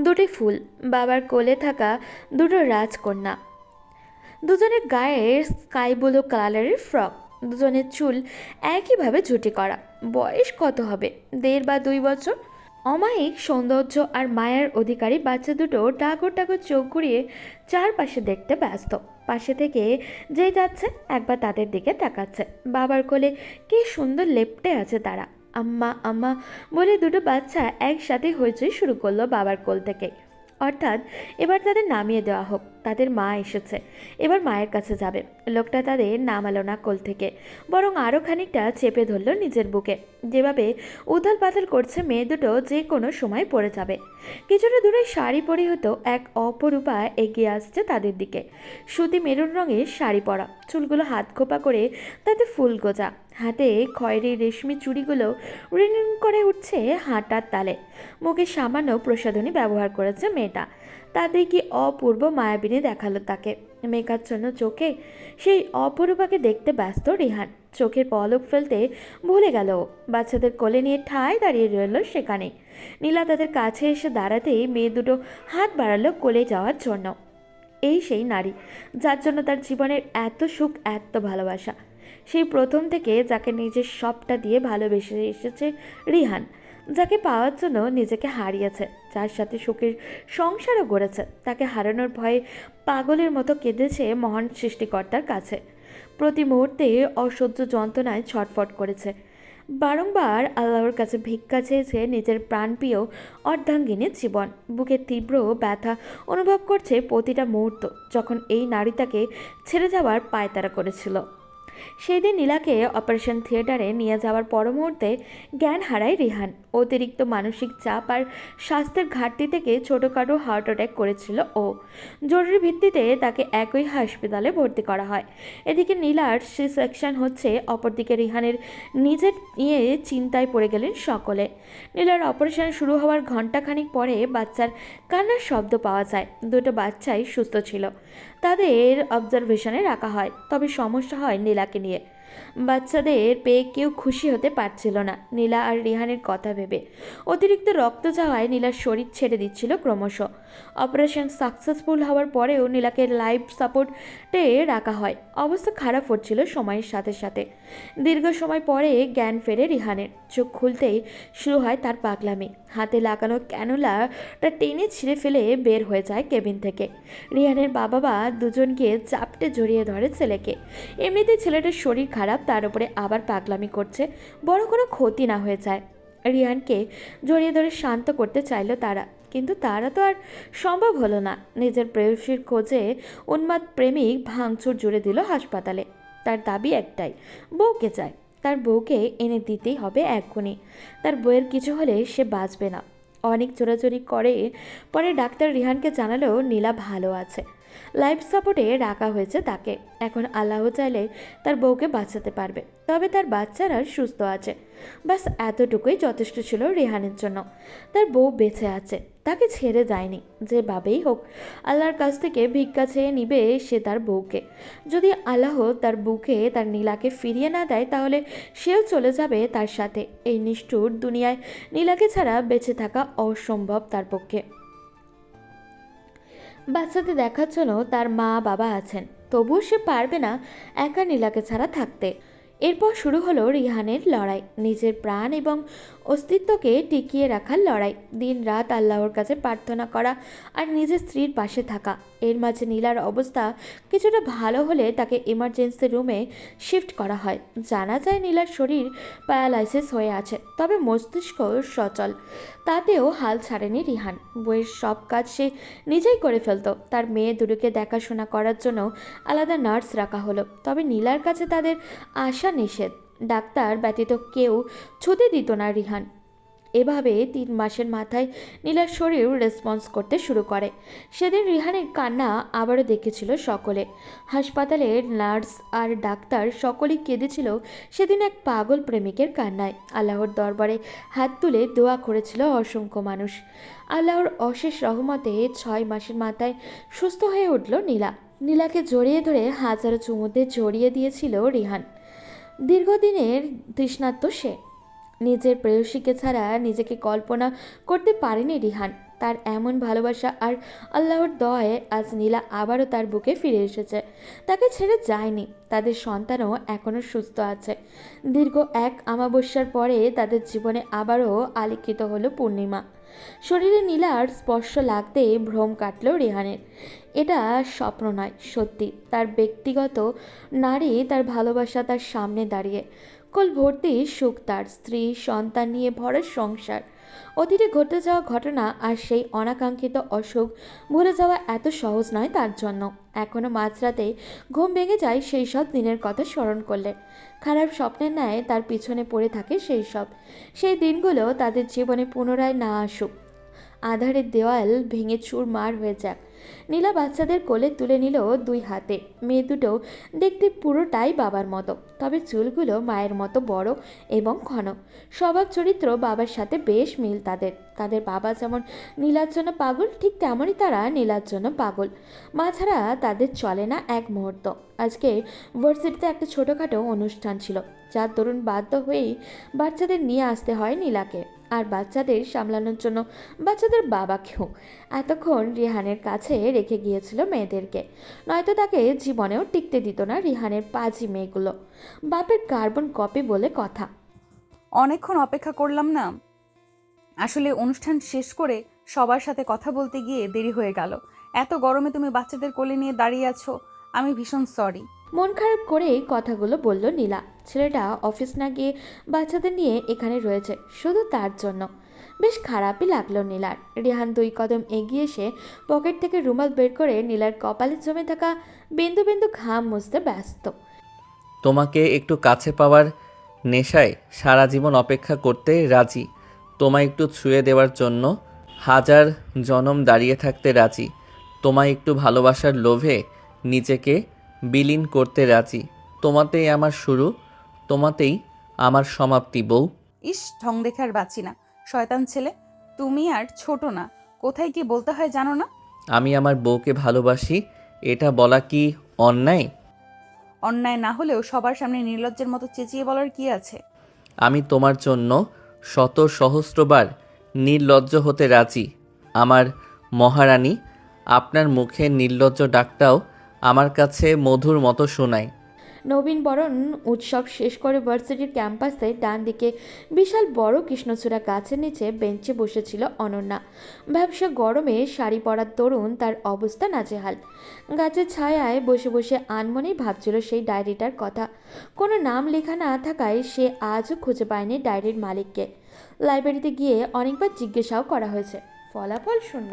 দুটি ফুল। বাবার কোলে থাকা দুটো রাজকন্যা, দুজনের গায়ে স্কাই ব্লু কালারের ফ্রক, দুজনের চুল একইভাবে ঝুটি করা। বয়স কত হবে? 1.5 বা 2 বছর। অমায়িক সৌন্দর্য আর মায়ার অধিকারী বাচ্চা দুটো টাগর টাগর চোখ ঘুরিয়ে চারপাশে দেখতে ব্যস্ত। পাশে থেকে যেই যাচ্ছে একবার তাদের দিকে তাকাচ্ছে। বাবার কোলে কি সুন্দর লেপ্টে আছে তারা। আম্মা আম্মা বলে দুটো বাচ্চা একসাথে হইচই শুরু করলো বাবার কোল থেকে। অর্থাৎ এবার তাদের নামিয়ে দেওয়া হোক। তাদের মা এসেছে, এবার মায়ের কাছে যাবে। লোকটা তাদের নামালো না কোল থেকে, বরং আরও খানিকটা চেপে ধরল নিজের বুকে। যেভাবে উথাল পাথাল করছে মেয়ে দুটো যে কোনো সময় পড়ে যাবে। কিছুটা দূরে শাড়ি পরিহিত এক অপরূপা এগিয়ে আসছে তাদের দিকে। সুতি মেরুন রঙের শাড়ি পরা, চুলগুলো হাত খোপা করে তাতে ফুল গোজা, হাতে খয়েরি রেশমি চুড়িগুলো রিন করে উঠছে হাঁটার তালে। মুখে সামান্য প্রসাধনী ব্যবহার করেছে মেয়েটা। তাতে কি অপূর্ব মায়াবিনী দেখালো তাকে। মেঘাচ্ছন্ন চোখে সেই অপরূপাকে দেখতে ব্যস্ত রিহান। চোখের পলক ফেলতে ভুলে গেল ও। বাচ্চাদের কোলে নিয়ে ঠায় দাঁড়িয়ে রইল সেখানে। নীলা তাদের কাছে এসে দাঁড়াতেই মেয়ে দুটো হাত বাড়ালো কোলে যাওয়ার জন্য। এই সেই নারী যার জন্য তার জীবনের এত সুখ, এত ভালোবাসা। সেই প্রথম থেকে যাকে নিজের সবটা দিয়ে ভালোবেসে এসেছে রিহান, যাকে পাওয়ার জন্য নিজেকে হারিয়েছে, যার সাথে সুখের সংসারও গড়েছে, তাকে হারানোর ভয়ে পাগলের মতো কেঁদেছে মহান সৃষ্টিকর্তার কাছে। প্রতি মুহূর্তে অসহ্য যন্ত্রণায় ছটফট করেছে। বারংবার আল্লাহর কাছে ভিক্ষা চেয়েছে নিজের প্রাণপ্রিয় অর্ধাঙ্গিনীর জীবন। বুকে তীব্র ব্যথা অনুভব করছে প্রতিটা মুহূর্ত, যখন এই নারী তাকে ছেড়ে যাওয়ার পায়তারা করেছিল। সেই দিন নীলাকে অপারেশন থিয়েটারে নিয়ে যাওয়ার পর মুহূর্তে জ্ঞান হারায় রিহান। অতিরিক্ত মানসিক চাপ আর স্বাস্থ্যের ঘাটতি থেকে ছোটোখাটো হার্ট অ্যাটাক করেছিল ও। জরুরি ভিত্তিতে তাকে একই হাসপাতালে ভর্তি করা হয়। এদিকে নীলার সি সেকশন হচ্ছে, অপরদিকে রিহানের নিজের নিয়ে চিন্তায় পড়ে গেলেন সকলে। নীলার অপারেশন শুরু হওয়ার ঘণ্টাখানিক পরে বাচ্চার কান্নার শব্দ পাওয়া যায়। দুটো বাচ্চাই সুস্থ ছিল, তাদের অবজারভেশনে রাখা হয়। তবে সমস্যা হয় নীলাকে নিয়ে। বাচ্চাদের পেয়ে কেউ খুশি হতে পারছিল না নীলা আর রিহানের কথা ভেবে। অতিরিক্ত রক্ত যাওয়ায় নীলার শরীর ছেড়ে দিচ্ছিল ক্রমশ। অপারেশন সাকসেসফুল হওয়ার পরেও নীলাকে লাইফ সাপোর্টে রাখা হয়। অবস্থা খারাপ হচ্ছিল সময়ের সাথে সাথে। দীর্ঘ সময় পরে জ্ঞান ফেরে রিহানের। চোখ খুলতেই শুরু হয় তার পাগলামি। হাতে লাগানো ক্যানুলাটা টেনে ছিঁড়ে ফেলে বের হয়ে যায় কেবিন থেকে। রিহানের বাবা দুজন গিয়ে চাপটে জড়িয়ে ধরে ছেলেকে। এমনিতে ছেলেটার শরীর খারাপ, তার উপরে আবার পাগলামি করছে, বড় কোনো ক্ষতি না হয়ে যায়। রিহানকে জড়িয়ে ধরে শান্ত করতে চাইল তারা, কিন্তু তারা তো আর সম্ভব হলো না। নিজের প্রেয়সীর খোঁজে উন্মাদ প্রেমিক ভাঙচুর জুড়ে দিল হাসপাতালে। তার দাবি একটাই, বউকে চায়। তার বউকে এনে দিতেই হবে এক্ষুনি। তার বউয়ের কিছু হলে সে বাঁচবে না। অনেক চোরাচুরি করে পরে ডাক্তার রিহানকে জানালো নীলা ভালো আছে, লাইফ সাপোর্টে রাখা হয়েছে তাকে। এখন আল্লাহ চাইলে তার বউকে বাঁচাতে পারবে, তবে তার বাচ্চারা সুস্থ আছে। বাস এতটুকুই যথেষ্ট ছিল রিহানের জন্য। তার বউ বেঁচে আছে, তাকে ছেড়ে যায়নি। যেভাবেই হোক আল্লাহর কাছ থেকে ভিক্ষা চেয়ে নিবে সে তার বউকে। যদি আল্লাহ তার বুকে তার নীলাকে ফিরিয়ে না দেয়, তাহলে সেও চলে যাবে তার সাথে। এই নিষ্ঠুর দুনিয়ায় নীলাকে ছাড়া বেঁচে থাকা অসম্ভব তার পক্ষে। বাচ্চাদের দেখার জন্য তার মা বাবা আছেন, তবুও সে পারবে না একা নীলাকে ছাড়া থাকতে। এরপর শুরু হলো রিহানের লড়াই নিজের প্রাণ এবং অস্তিত্বকে টিকিয়ে রাখার লড়াই, দিন রাত আল্লাহর কাছে প্রার্থনা করা আর নিজের স্ত্রীর পাশে থাকা। এর মাঝে নীলার অবস্থা কিছুটা ভালো হলে তাকে ইমার্জেন্সি রুমে শিফট করা হয়। জানা যায় নীলার শরীর প্যারালাইসিস হয়ে আছে, তবে মস্তিষ্ক সচল। তাতেও হাল ছাড়েনি রিহান। বইয়ের সব কাজ সে নিজেই করে ফেলতো। তার মেয়ে দুটোকে দেখাশোনা করার জন্য আলাদা নার্স রাখা হলো, তবে নীলার কাছে তাদের আসা নিষেধ। ডাক্তার ব্যতীত কেউ ছুতে দিত না রিহান। এভাবে 3 মাসের মাথায় নীলার শরীর রেসপন্স করতে শুরু করে। সেদিন রিহানের কান্না আবারও দেখেছিল সকলে। হাসপাতালের নার্স আর ডাক্তার সকলেই কেঁদেছিল সেদিন এক পাগল প্রেমিকের কান্নায়। আল্লাহর দরবারে হাত তুলে দোয়া করেছিল অসংখ্য মানুষ। আল্লাহর অশেষ রহমতে 6 মাসের মাথায় সুস্থ হয়ে উঠল নীলা। নীলাকে জড়িয়ে ধরে হাজারো চুমুতে জড়িয়ে দিয়েছিল রিহান। দীর্ঘদিনের তৃষ্ণার্ত সে। নিজের প্রেয়সীকে ছাড়া নিজেকে কল্পনা করতে পারেনি রিহান। তার এমন ভালোবাসা আর আল্লাহর দয়ায় আজ নীলা আবারও তার বুকে ফিরে এসেছে। তাকে ছেড়ে যায়নি। তাদের সন্তানও এখনও সুস্থ আছে। দীর্ঘ এক অমাবস্যার পরে তাদের জীবনে আবারও আলিখিত হলো পূর্ণিমা। শরীরে নীলার স্পর্শ লাগতে ভ্রম কাটল রেহানের। এটা স্বপ্ন নয়, সত্যি। তার ব্যক্তিগত নারী, তার ভালোবাসা তার সামনে দাঁড়িয়ে। কোল ভর্তি সুখ, তার স্ত্রী সন্তান নিয়ে ভরা সংসার। অতীতে ঘটে যাওয়া ঘটনা আর সেই অনাকাঙ্ক্ষিত অসুখ ভুলে যাওয়া এত সহজ নয় তার জন্য। এখনও মাঝরাতে ঘুম ভেঙে যায় সেই সব দিনের কথা স্মরণ করলে। খারাপ স্বপ্নের ন্যায় তার পিছনে পড়ে থাকে সেই দিনগুলো তাদের জীবনে পুনরায় না আসুক। আধারের দেওয়াল ভেঙে চুরমার হয়ে যাক। নীলা বাচ্চাদের কোলে তুলে নিল 2 হাতে। মেয়ে দুটো দেখতে পুরোটাই বাবার মতো, তবে চুলগুলো মায়ের মতো বড় এবং ঘন। স্বভাব চরিত্র বাবার সাথে বেশ মিল তাদের। তাদের বাবা যেমন নীলার জন্য পাগল, ঠিক তেমনই তারা নীলার জন্য পাগল। মা ছাড়া তাদের চলে না এক মুহূর্ত। আজকে ভার্সিটিতে একটা ছোটোখাটো অনুষ্ঠান ছিল, যার দরুন বাধ্য হয়েই বাচ্চাদের নিয়ে আসতে হয় নীলাকে, আর বাচ্চাদের সামলানোর জন্য বাচ্চাদের বাবাকেও। এতক্ষণ রিহানের কাছে রেখে গিয়েছিল মেয়েদেরকে, নয়তো তাকে জীবনেও টিকতে দিত না রিহানের পাজি মেয়েগুলো। বাপের কার্বন কপি বলে কথা। অনেকক্ষণ অপেক্ষা করলাম না। আসলে অনুষ্ঠান শেষ করে সবার সাথে কথা বলতে গিয়ে দেরি হয়ে গেল। এত গরমে তুমি বাচ্চাদের কোলে নিয়ে দাঁড়িয়ে আছো, আমি ভীষণ সরি। মন খারাপ করেই কথাগুলো বলল নীলা। ছেলেটা অফিস না গিয়ে বাচ্চাদের নিয়ে এখানে রয়েছে শুধু তার জন্য। বেশ খারাপই লাগলো নীলার। রিহান 2 কদম এগিয়ে এসে পকেট থেকে রুমাল বের করে নীলার কপালে জমে থাকা বিন্দু বিন্দু ঘাম মুছতে ব্যস্ত। তোমাকে একটু কাছে পাওয়ার নেশায় সারা জীবন অপেক্ষা করতে রাজি। তোমায় একটু ছুঁয়ে দেওয়ার জন্য 1000 জনম দাঁড়িয়ে থাকতে রাজি। তোমায় একটু ভালোবাসার লোভে নিজেকে বিলীন করতে রাজি। তোমাতেই আমার শুরু, তোমাতেই আমার সমাপ্তি বউ। ইস, ঢং দেখে আর বাঁচি না। শয়তান ছেলে, তুমি আর ছোট না। কোথায় কি বলতে হয় জানো না? আমি আমার বউকে ভালোবাসি, এটা বলা কি অন্যায়? অন্যায় না হলেও সবার সামনে নির্লজ্জের মতো চেঁচিয়ে বলার কি আছে? আমি তোমার জন্য শত সহস্রবার নির্লজ্জ হতে রাজি। আমার মহারানী, আপনার মুখে নির্লজ্জ ডাকটাও আমার কাছে মধুর মতো শোনায়। নবীনবরণ উৎসব শেষ করে ভার্সিটির ক্যাম্পাসে ডান দিকে বিশাল বড় কৃষ্ণচূড়া গাছের নিচে বেঞ্চে বসেছিল অনন্যা। ব্যবসা গরমে শাড়ি পরার তরুণ, তার অবস্থা নাজেহাল। গাছের ছায়ায় বসে বসে আনমনেই ভাবছিল সেই ডায়েরিটার কথা। কোনো নাম লেখা না থাকায় সে আজও খুঁজে পায়নি ডায়েরির মালিককে। লাইব্রেরিতে গিয়ে অনেকবার জিজ্ঞাসাও করা হয়েছে, ফলাফল শূন্য।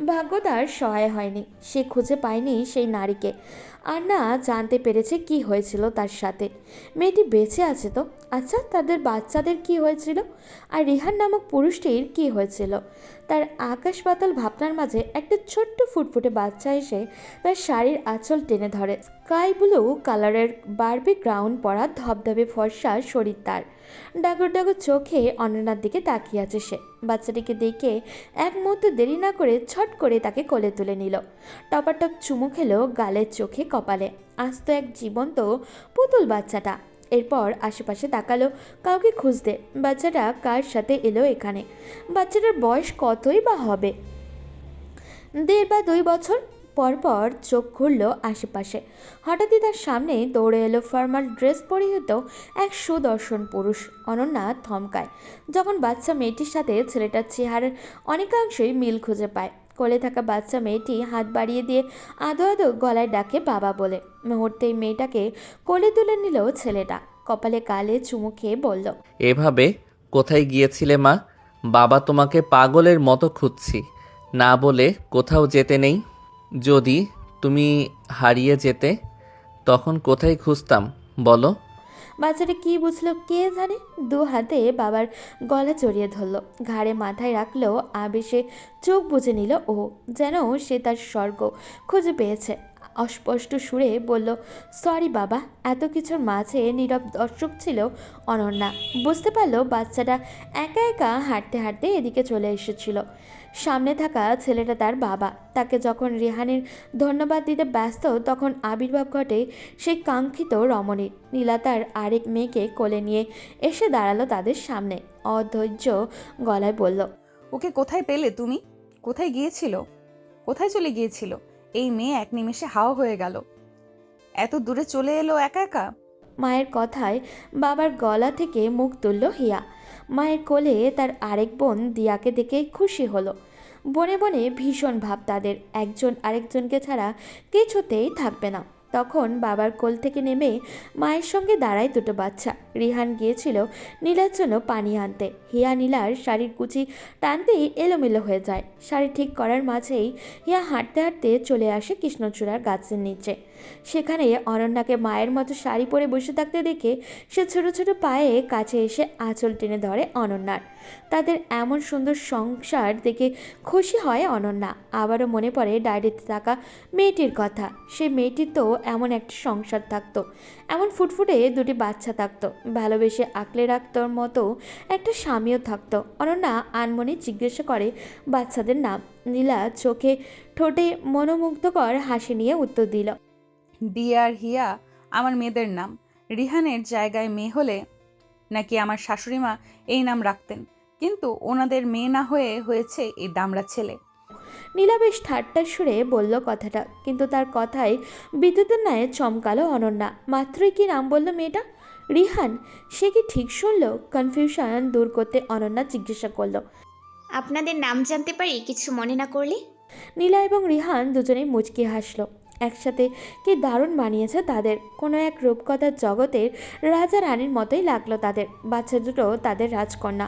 ভাগ্য তার সহায় হয়নি, সে খুঁজে পায়নি সেই নারীকে। আর না জানতে পেরেছে কি হয়েছিল তার সাথে। মেয়েটি বেঁচে আছে তো? আচ্ছা, তাদের বাচ্চাদের কি হয়েছিল? আর রিহান নামক পুরুষটির কি হয়েছিল? তার আকাশ পাতাল ভাবনার মাঝে একটা ছোট্ট ফুটফুটে বাচ্চা এসে তার শাড়ির আঁচল টেনে ধরে। স্কাই ব্লু কালারের বারবি গ্রাউন্ড পরা ধবধবে ফর্সা শরীর তার। ডাগর ডাগর চোখে অনন্যার দিকে তাকিয়ে আছে সে। বাচ্চাটিকে দেখে এক মুহূর্ত দেরি না করে ছট করে তাকে কোলে তুলে নিল। টপাটপ চুমু খেলো গালের, চোখে, কপালে। আস্ত এক জীবন্ত পুতুল বাচ্চাটা। এরপর আশেপাশে তাকালো কাউকে খুঁজতে। বাচ্চাটা কার সাথে এলো এখানে? বাচ্চাটার বয়স কতই বা হবে? 1.5 বা 2 বছর। পরপর চোখ ঘুরল আশেপাশে। হঠাৎই তার সামনে দৌড়ে এলো ফর্মাল ড্রেস পরিহিত এক সুদর্শন পুরুষ। অনন্যা থমকায় যখন বাচ্চা মেয়েটির সাথে ছেলেটার চেহারার অনেকাংশই মিল খুঁজে পায়। কোলে থাকা বাচ্চা মেয়েটি হাত বাড়িয়ে দিয়ে আদো আদো গলায় ডাকে বাবা বলে। মুহূর্তেই মেয়েটাকে কোলে তুলে নিল ছেলেটা। কপালে গালে চুমু খেয়ে বলল, এভাবে কোথায় গিয়েছিলে মা? বাবা তোমাকে পাগলের মতো খুঁজছি, না বলে কোথাও যেতে নেই। যদি তুমি হারিয়ে যেতে তখন কোথায় খুঁজতাম বলো? বাচ্চাটা কি বুঝলো কে জানে, দু হাতে বাবার গলা জড়িয়ে ধরলো, ঘাড়ে মাথায় রাখলো, আবেশে চোখ বুজে নিল ও, যেন সে তার স্বর্গ খুঁজে পেয়েছে। অস্পষ্ট সুরে বলল, সরি বাবা। এত কিছুর মাঝে নীরব দর্শক ছিল অনন্যা। বুঝতে পারলো বাচ্চাটা একা একা হাঁটতে হাঁটতে এদিকে চলে এসেছিল। সামনে থাকা ছেলেটা তার বাবা। তাকে যখন রেহানের ধন্যবাদ দিতে ব্যস্ত তখন আবির্ভাব ঘটে সেই কাঙ্ক্ষিত রমণীর। নীলা তার আরেক মেয়েকে কোলে নিয়ে এসে দাঁড়ালো তাদের সামনে। অধৈর্য গলায় বলল, ওকে কোথায় পেলে তুমি? কোথায় গিয়েছিল? কোথায় চলে গিয়েছিল? এই মেয়ে এক নিমেষে হাওয়া হয়ে গেল, এত দূরে চলে এলো একা একা। মায়ের কথায় বাবার গলা থেকে মুখ তুলল হিয়া। মায়ের কোলে তার আরেক বোন দিয়াকে দেখে খুশি হলো। বনে বনে ভীষণ ভাব তাদের, একজন আরেকজনকে ছাড়া কিছুতেই থাকবে না। তখন বাবার কোল থেকে নেমে মায়ের সঙ্গে দাঁড়ায় দুটো বাচ্চা। রিহান গিয়েছিল নীলার জন্য পানি আনতে। হিয়া নীলার শাড়ির কুচি টানতেই এলোমেলো হয়ে যায়। শাড়ি ঠিক করার মাঝেই হিয়া হাঁটতে হাঁটতে চলে আসে কৃষ্ণচূড়ার গাছের নিচে। সেখানে অনন্যাকে মায়ের মতো শাড়ি পরে বসে থাকতে দেখে সে ছোট ছোট পায়ে কাছে এসে আঁচল টেনে ধরে অনন্যার। তাদের এমন সুন্দর সংসার দেখে খুশি হয় অনন্যা। আবারও মনে পড়ে ডায়েরিতে থাকা মেয়েটির কথা। সেই মেয়েটির তো এমন একটা সংসার থাকতো, এমন ফুটফুটে দুটি বাচ্চা থাকতো, ভালোবেসে আঁকলে রাখতোর মতো একটা স্বামীও থাকতো। অনন্যা আনমনে জিজ্ঞাসা করে বাচ্চাদের নাম। নীলা চোখে ঠোঁটে মনোমুগ্ধকর হাসি নিয়ে উত্তর দিল, দিয়া আর হিয়া আমার মেয়েদের নাম। রিহানের জায়গায় মেয়ে হলে নাকি আমার শাশুড়ি মা এই নাম রাখতেন, কিন্তু ওনাদের মেয়ে না হয়ে হয়েছে এই দামড়া ছেলে। নীলা বেশ ঠাট্টার সুরে বলল কথাটা, কিন্তু তার কথায় বিদ্যুতের ন্যায় চমকালো অনন্যা। মাত্রই কি নাম বলল মেয়েটা? রিহান? সে কি ঠিক শুনলো? কনফিউশন দূর করতে অনন্যা জিজ্ঞাসা করলো, আপনাদের নাম জানতে পারি কিছু মনে না করলে? নীলা এবং রিহান দুজনেই মুচকি হাসলো। একসাথে কি দারুণ বানিয়েছে তাদের। কোনো এক রূপকথার জগতের রাজা রানীর মতোই লাগলো তাদের। বাচ্চা দুটো তাদের রাজকন্যা।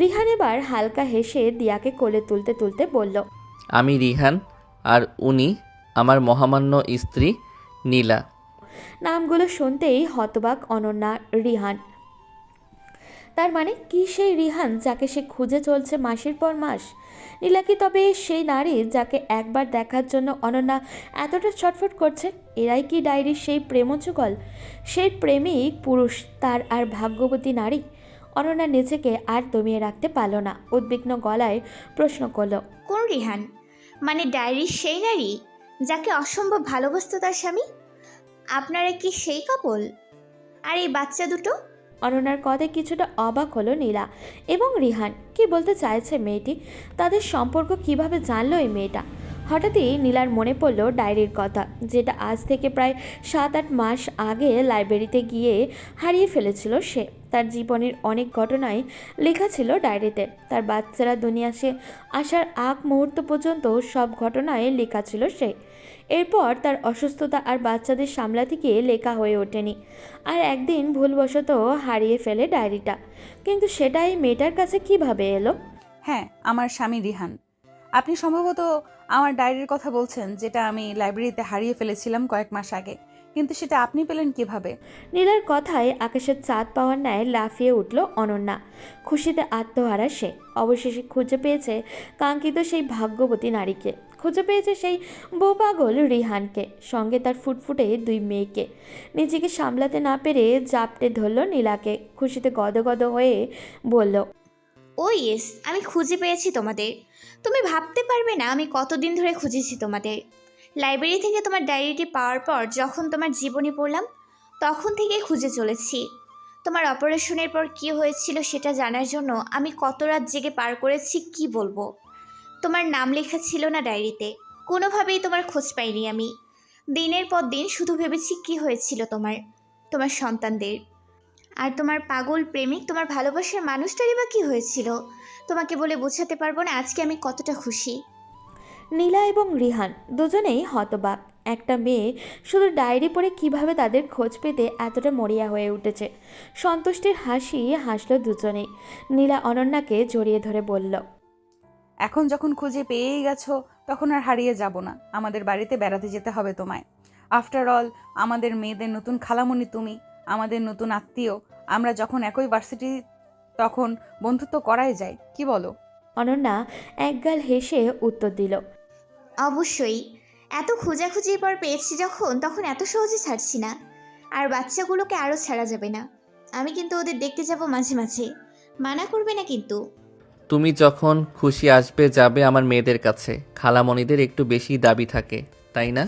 রিহান এবার হালকা হেসে দিয়াকে কোলে তুলতে তুলতে বলল, আমি রিহান, আর উনি আমার মহামান্য স্ত্রী নীলা। নামগুলো শুনতেই হতবাক অনন্যা। রিহান? তার মানে কি সেই রিহান যাকে সে খুঁজে চলছে মাসের পর মাস? নীলা কি তবে সেই নারী যাকে একবার দেখার জন্য অনন্যা এতটা ছটফট করছে? এরাই কি ডায়েরির সেই প্রেমযুগল, সেই প্রেমিক পুরুষ, তার আর ভাগ্যবতী নারী? অনন্যা নিজেকে আর দমিয়ে রাখতে পারল না, উদ্বিগ্ন গলায় প্রশ্ন করল, কোন রিহান? মানে ডায়েরির সেই নারী যাকে অসম্ভব ভালোবাসতো তার স্বামী? আপনারা কি সেই কাপল? আর এই বাচ্চা দুটো? অনন্যার কথায় কিছুটা অবাক হলো নীলা এবং রিহান। কি বলতে চাইছে মেয়েটি? তাদের সম্পর্ক কিভাবে জানলো এই মেয়েটা? হঠাৎই নীলার মনে পড়ল ডায়েরির কথা, যেটা আজ থেকে প্রায় 7-8 মাস আগে লাইব্রেরিতে গিয়ে হারিয়ে ফেলেছিল সে। তার জীবনের অনেক ঘটনাই লেখা ছিল ডায়েরিতে। তার বাচ্চারা দুনিয়াতে আসার আগ মুহূর্ত পর্যন্ত সব ঘটনায় লেখা ছিল সে। এরপর তার অসুস্থতা আর বাচ্চাদের সামলাতে গিয়ে লেখা হয়ে ওঠেনি, আর একদিন ভুলবশত হারিয়ে ফেলে ডায়েরিটা। কিন্তু সেটাই মেয়েটার কাছে কিভাবে এলো? হ্যাঁ, আমার স্বামী রিহান। আপনি সম্ভবত আমার ডায়েরির কথা বলছেন, যেটা আমি লাইব্রেরিতে হারিয়ে ফেলেছিলাম কয়েক মাস আগে। কিন্তু সেটা আপনি পেলেন কিভাবে? নীলার কথায় আকাশের চাঁদ পাওয়ার ন্যায় লাফিয়ে উঠল অনন্যা। খুশিতে আত্মহারা সে। অবশেষে খুঁজে পেয়েছে কাঙ্ক্ষিত সেই ভাগ্যবতী নারীকে, খুঁজে পেয়েছে সেই বউ পাগল রিহানকে, সঙ্গে তার ফুটফুটে 2 মেয়েকে। নিজেকে সামলাতে না পেরে জাপটে ধরল নীলাকে। খুশিতে গদগদ হয়ে বলল, ও ইয়েস, আমি খুঁজে পেয়েছি তোমাদের। তুমি ভাবতে পারবে না আমি কতদিন ধরে খুঁজেছি তোমাদের। লাইব্রেরি থেকে তোমার ডায়েরিটি পাওয়ার পর যখন তোমার জীবনী পড়লাম, তখন থেকেই খুঁজে চলেছি। তোমার অপারেশনের পর কী হয়েছিল সেটা জানার জন্য আমি কত রাত জেগে পার করেছি কি বলবো। তোমার নাম লেখা ছিল না ডায়েরিতে, কোনোভাবেই তোমার খোঁজ পাইনি আমি। দিনের পর দিন শুধু ভেবেছি কী হয়েছিল তোমার সন্তানদের। আর তোমার পাগল প্রেমিক, তোমার ভালোবাসার মানুষটারই বা কী হয়েছিল? তোমাকে বলে বোঝাতে পারবো না আজকে আমি কতটা খুশি। নীলা এবং রিহান দুজনেই হতবাক। একটা মেয়ে শুধু ডায়েরি পড়ে কিভাবে তাদের খোঁজ পেতে এতটা মরিয়া হয়ে উঠেছে। সন্তুষ্টির হাসি হাসলো দুজনেই। নীলা অনন্যাকে জড়িয়ে ধরে বলল, এখন যখন খুঁজে পেয়েই গেছো তখন আর হারিয়ে যাব না। আমাদের বাড়িতে বেড়াতে যেতে হবে তোমায়। আফটার অল আমাদের মেয়েদের নতুন খালামণি তুমি, আমাদের নতুন আত্মীয়। আমরা যখন একই ভার্সিটি তখন বন্ধুত্ব করাই যায়, কি বলো? অনন্যা একগাল হেসে উত্তর দিল, অবশ্যই। এত খোঁজাখুঁজির পর পেয়েছি যখন, তখন এত সহজে ছাড়ছি না। আর বাচ্চাগুলোকে আরও ছাড়া যাবে না। আমি কিন্তু ওদের দেখতে যাব মাঝে মাঝে, মানা করবে না কিন্তু। তুমি যখন খুশি আসবে যাবে আমার মেয়েদের কাছে। খালামণিদের একটু বেশি দাবি থাকে, তাই না?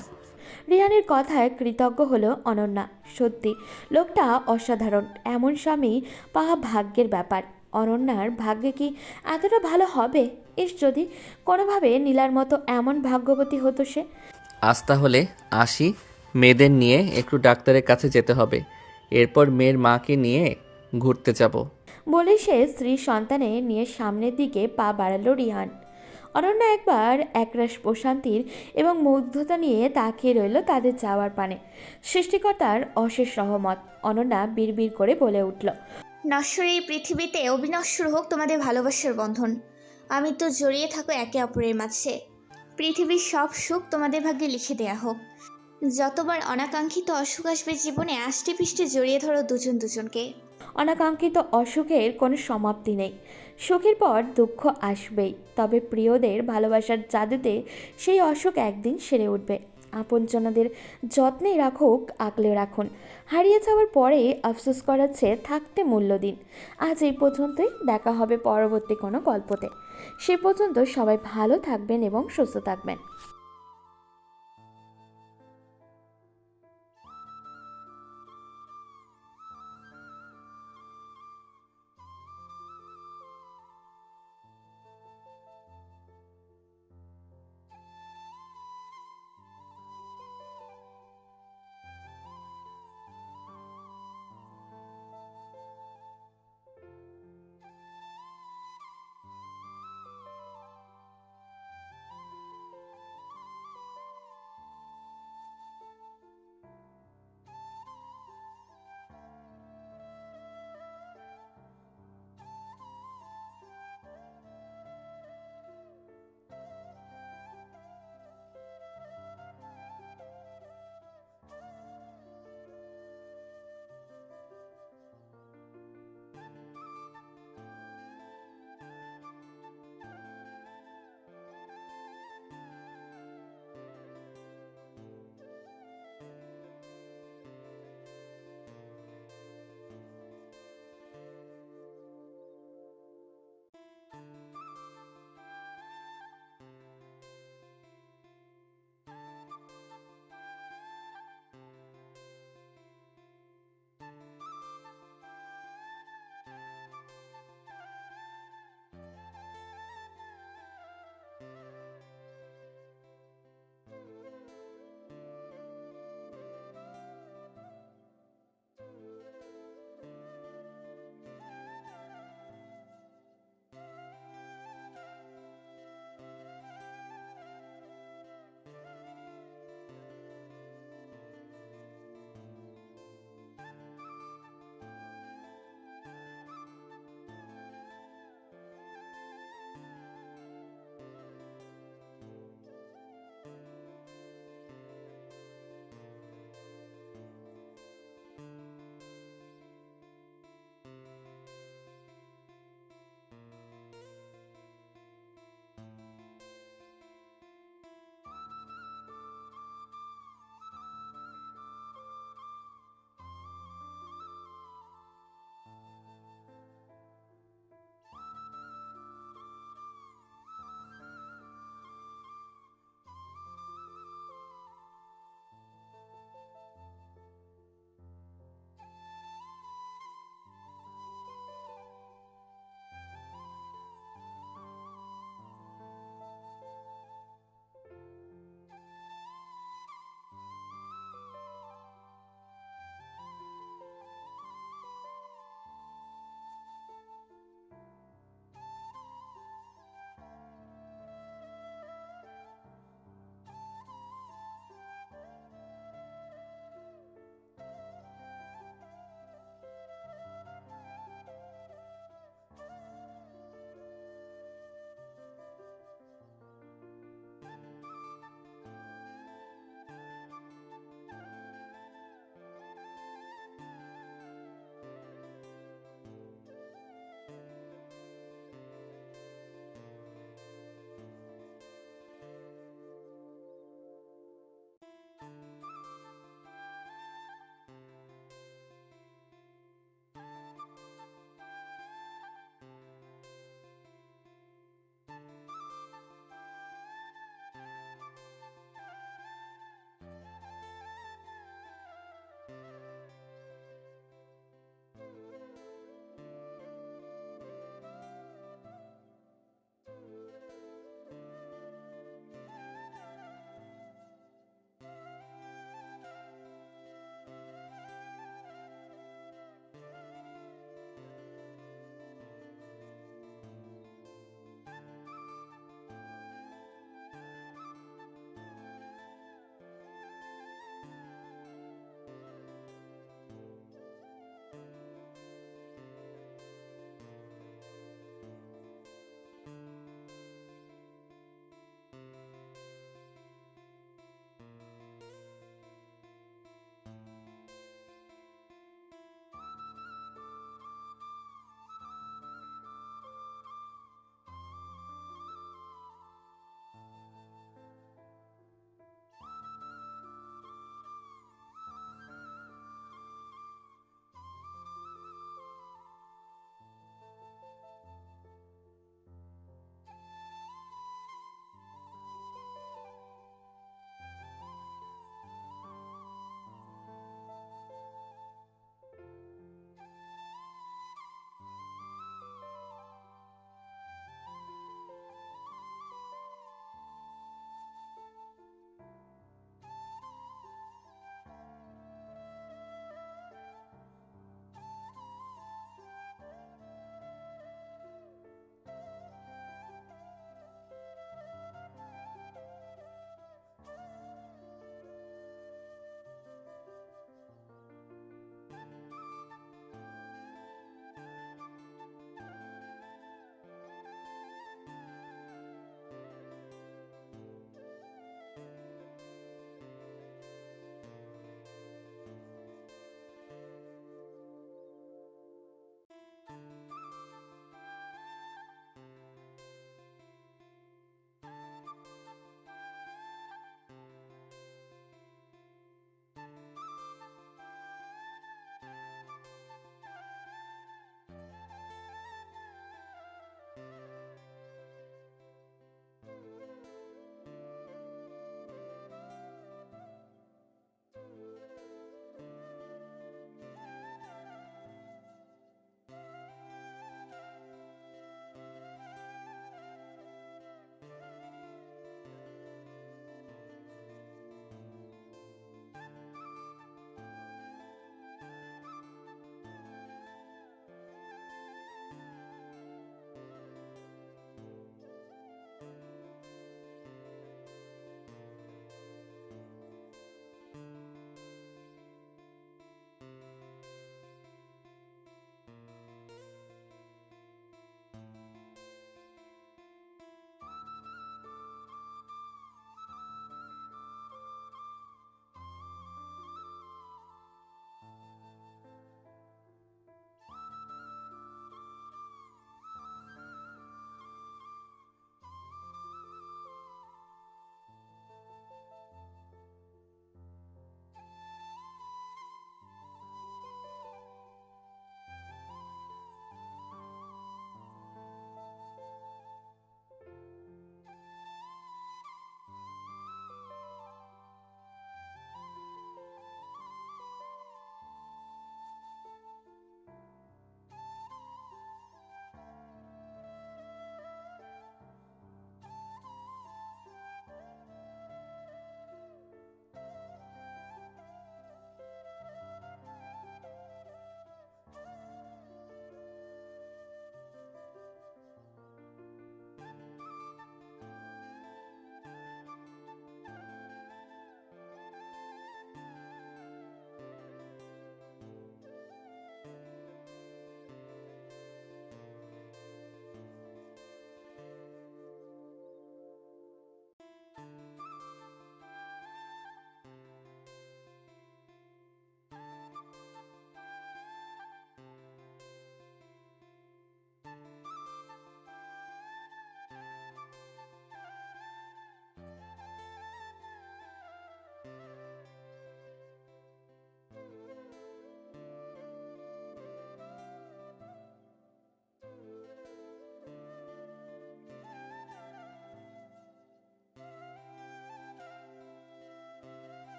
রিহানের কথায় কৃতজ্ঞ হলো অনন্যা। সত্যি লোকটা অসাধারণ। এমন স্বামী পাওয়া ভাগ্যের ব্যাপার। অনন্যার ভাগ্যে কি এতটা ভালো হবে? যদি কোনোভাবে নীলার মতো এমন ভাগ্যবতী হতো সে। আজ তাহলে আসি, মেয়েদের নিয়ে একটু ডাক্তারের কাছে যেতে হবে। এরপর মেয়ের মাকে নিয়ে ঘুরতে যাব। বলে সে স্ত্রী সন্তানে নিয়ে সামনের দিকে পা বাড়ালো রিহান। অনন্যা একবার একরাশ প্রশান্তির এবং মুগ্ধতা নিয়ে তাকিয়ে রইল তাদের যাওয়ার পানে। সৃষ্টিকর্তার অশেষ রহমত। অনন্যা বিড়বিড় করে বলে উঠল, নশ্বর এই পৃথিবীতে অবিনশ্বর হোক তোমাদের ভালোবাসার বন্ধন। আমি তো জড়িয়ে থাকো একে অপরের মাঝে। পৃথিবীর সব সুখ তোমাদের ভাগ্যে লিখে দেয়া হোক। যতবার অনাকাঙ্ক্ষিত অসুখ আসবে জীবনে, আষ্টে পৃষ্ঠে জড়িয়ে ধরো দুজন দুজনকে। অনাকাঙ্ক্ষিত অসুখের কোনো সমাপ্তি নেই। সুখের পর দুঃখ আসবেই, তবে প্রিয়দের ভালোবাসার জাদুতে সেই অসুখ একদিন সেরে উঠবে। আপনজনদের যত্নে রাখুক, আগলে রাখুন। হারিয়ে যাওয়ার পরে আফসোস করার চেয়ে থাকতে মূল্য দিন। আজ এই পর্যন্তই। দেখা হবে পরবর্তী কোনো গল্পতে। সে পর্যন্ত সবাই ভালো থাকবেন এবং সুস্থ থাকবেন।